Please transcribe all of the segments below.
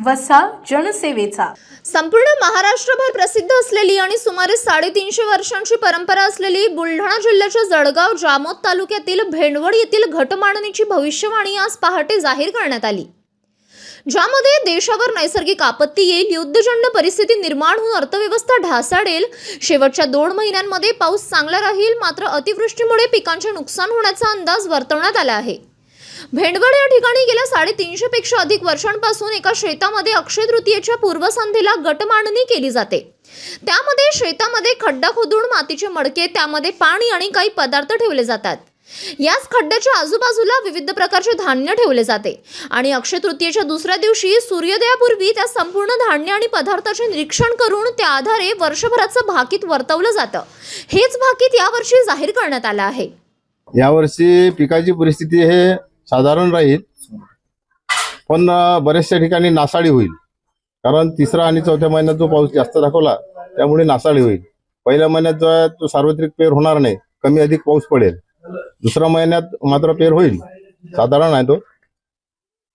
वसा जनसेवेचा. संपूर्ण महाराष्ट्रभर प्रसिद्ध असलेली आणि सुमारे 350 वर्षांची परंपरा असलेली बुलढाणा जिल्ह्याच्या जळगाव जामोद तालुक्यातील भेंडवड येथील घटमांडणीची भविष्यवाणी आज पहाटे जाहीर करण्यात आली. ज्यामध्ये देशावर नैसर्गिक आपत्ती येईल, युद्धजन्य परिस्थिती निर्माण होऊन अर्थव्यवस्था ढासळेल, शेवटच्या 2 महिन्यांमध्ये पाऊस चांगला राहील, मात्र अतिवृष्टीमुळे पिकांचे नुकसान होण्याचा अंदाज वर्तवण्यात आला आहे. भेंडवड या ठिकाणी गेल्या 350 पेक्षा अधिक वर्षांपासून एका शेतामध्ये अक्षय तृतीयेच्या पूर्वसंध्येला घटमांडणी केली जाते. त्यामध्ये शेतामध्ये खड्डा खोदून मातीचे मडके, त्यामध्ये पाणी आणि काही पदार्थ ठेवले जातात. याच खड्ड्याच्या आजूबाजूला विविध प्रकारचे धान्य ठेवले जाते आणि अक्षय तृतीयेच्या दुसऱ्या दिवशी सूर्योदयापूर्वी त्या संपूर्ण धान्य आणि पदार्थाचे निरीक्षण करून त्या आधारे वर्षभराचं भाकीत वर्तवलं जातं. हेच भाकीत यावर्षी जाहीर करण्यात आलं आहे. यावर्षी पिकाची परिस्थिती हे साधारण राहील, पण बऱ्याचशा ठिकाणी नासाडी होईल. कारण 3रा आणि 4थ्या महिन्यात जो पाऊस जास्त दाखवला त्यामुळे नासाडी होईल. पहिल्या महिन्यात जो आहे तो सार्वत्रिक पेर होणार नाही, कमी अधिक पाऊस पडेल. 2ऱ्या महिन्यात मात्र पेर होईल, साधारण आहे तो,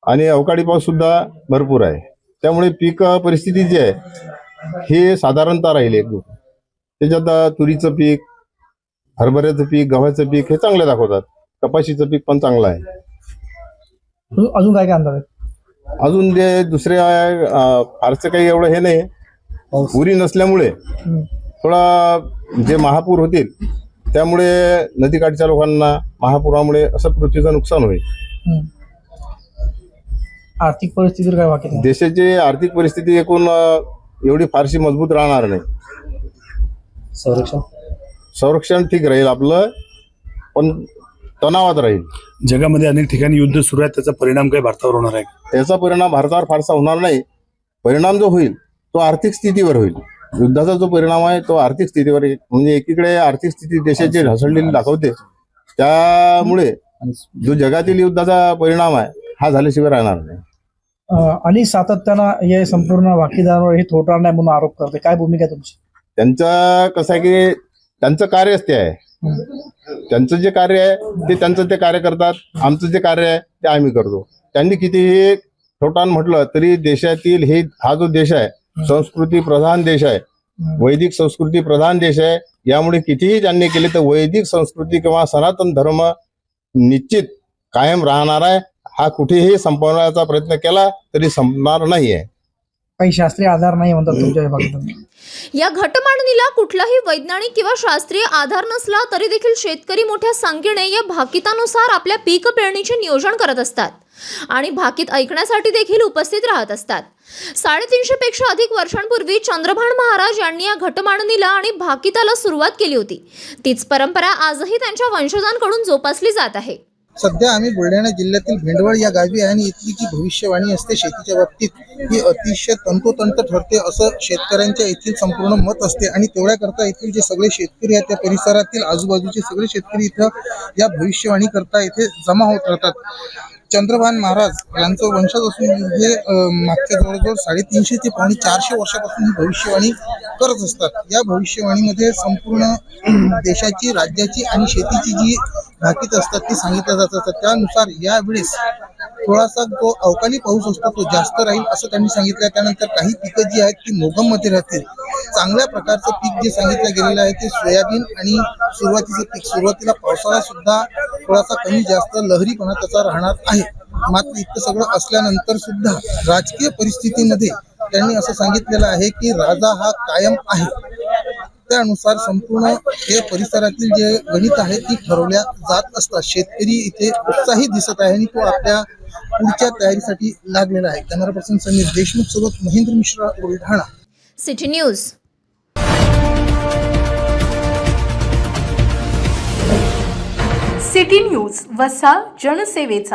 आणि अवकाळी पाऊस सुद्धा भरपूर आहे. त्यामुळे पीक परिस्थिती जी आहे हे साधारणतः राहील. त्याच्यात तुरीचं पीक, हरभऱ्याचं पीक, गव्हाचं पीक हे चांगले दाखवतात. कपाशीचं पीक पण चांगलं आहे. अजून काय अंदाज आहे? अजून जे दुसरे फारसे काही एवढं हे नाही. पुरी नसल्यामुळे थोडा जे महापूर होतील त्यामुळे नदीकाठच्या लोकांना महापुरामुळे असं पृथ्वीचं नुकसान होईल. आर्थिक परिस्थिती काय वाटते? देशाची आर्थिक परिस्थिती एकूण एवढी फारशी मजबूत राहणार नाही. संरक्षण ठीक राहील आपलं, पण तणावात राहील. जगामध्ये अनेक ठिकाणी युद्ध सुरू आहे, त्याचा परिणाम काही भारतावर होणार आहे? त्याचा परिणाम भारतावर फारसा होणार नाही. परिणाम जो होईल तो आर्थिक स्थितीवर होईल. युद्धाचा जो परिणाम आहे तो आर्थिक स्थितीवर, म्हणजे एकीकडे आर्थिक स्थिती देशाची ढासळलेली दाखवते, त्यामुळे जो जगातील युद्धाचा परिणाम आहे हा झाल्याशिवाय राहणार नाही. आणि सातत्यानं हे संपूर्ण भागीदारांवर हे थोपणार नाही म्हणून आरोप करते. काय भूमिका आहे तुमची? त्यांचं कसं आहे की त्यांचं कार्यच ते आहे. त्यांचं जे कार्य आहे ते त्यांचं ते कार्य करतात, आमचं जे कार्य आहे ते आम्ही करतो. त्यांनी कितीही ठोठाण म्हटलं तरी देशातील हा जो देश आहे संस्कृती प्रधान देश आहे, वैदिक संस्कृती प्रधान देश आहे. यामुळे कितीही त्यांनी केले तर वैदिक संस्कृती किंवा सनातन धर्म निश्चित कायम राहणार आहे. हा कुठेही संपवण्याचा प्रयत्न केला तरी संपणार नाहीये. काही शास्त्रीय आधार नाही म्हणतात तुमच्या भागात? या घटमांडणीला कुठलाही वैज्ञानिक किंवा शास्त्रीय आधार नसला तरी देखील शेतकरी मोठ्या संख्येने या भाकितानुसार आपल्या पीक पेरणीचे नियोजन करत असतात आणि भाकीत ऐकण्यासाठी देखील उपस्थित राहत असतात. 350 पेक्षा अधिक वर्षांपूर्वी चंद्रभान महाराज यांनी या घटमांडणीला आणि भाकिताला सुरुवात केली होती. तीच परंपरा आजही त्यांच्या वंशजांकडून जोपासली जात आहे. सध्या आम्ही बुलढाणा जिल्ह्यातील भेंडवड या गावी आहे आणि इथली जी भविष्यवाणी असते शेतीच्या बाबतीत ही अतिशय तंतोतंत ठरते असं शेतकऱ्यांच्या येथील संपूर्ण मत असते. आणि तेवढ्याकरता येथील जे सगळे शेतकरी आहेत त्या परिसरातील आजूबाजूचे सगळे शेतकरी इथं या भविष्यवाणी करता इथे जमा होत राहतात. चंद्रभान महाराज यांचं वंशज असून हे मागच्या जवळजवळ 350 ते 400 वर्षापासून ही भविष्यवाणी करत असतात. या भविष्यवाणीमध्ये संपूर्ण देशाची, राज्याची आणि शेतीची जी भाकीत असतात ती सांगितल्या जातात. त्यानुसार यावेळेस थोडासा जो अवकाळी पाऊस असतो तो जास्त राहील असं त्यांनी सांगितलं. त्यानंतर काही पिकं जी आहेत ती मोगममध्ये राहतील. चांगल्या प्रकारचं पीक जे सांगितलं गेलेलं आहे ते सोयाबीन आणि सुरुवातीचं पीक. सुरुवातीला पावसाळा सुद्धा थोडासा कमी जास्त लहरीपणा त्याचा राहणार आहे. मात्र इतकं सगळं असल्यानंतर सुद्धा राजकीय परिस्थितीमध्ये त्यांनी असं सांगितलेलं आहे की राजा हा कायम आहे. त्यानुसार संपूर्ण हे परिसरातील जे गणित आहे ती ठरवल्या जात असतात. शेतकरी इथे उत्साही दिसत आहे आणि तो आपल्या पुढच्या तयारीसाठी लागलेला आहे. कॅमेरा पर्सन समीर देशमुख सोबत Mahendra Mishra, Buldhana. City news. City news वसा जनसेवेचा.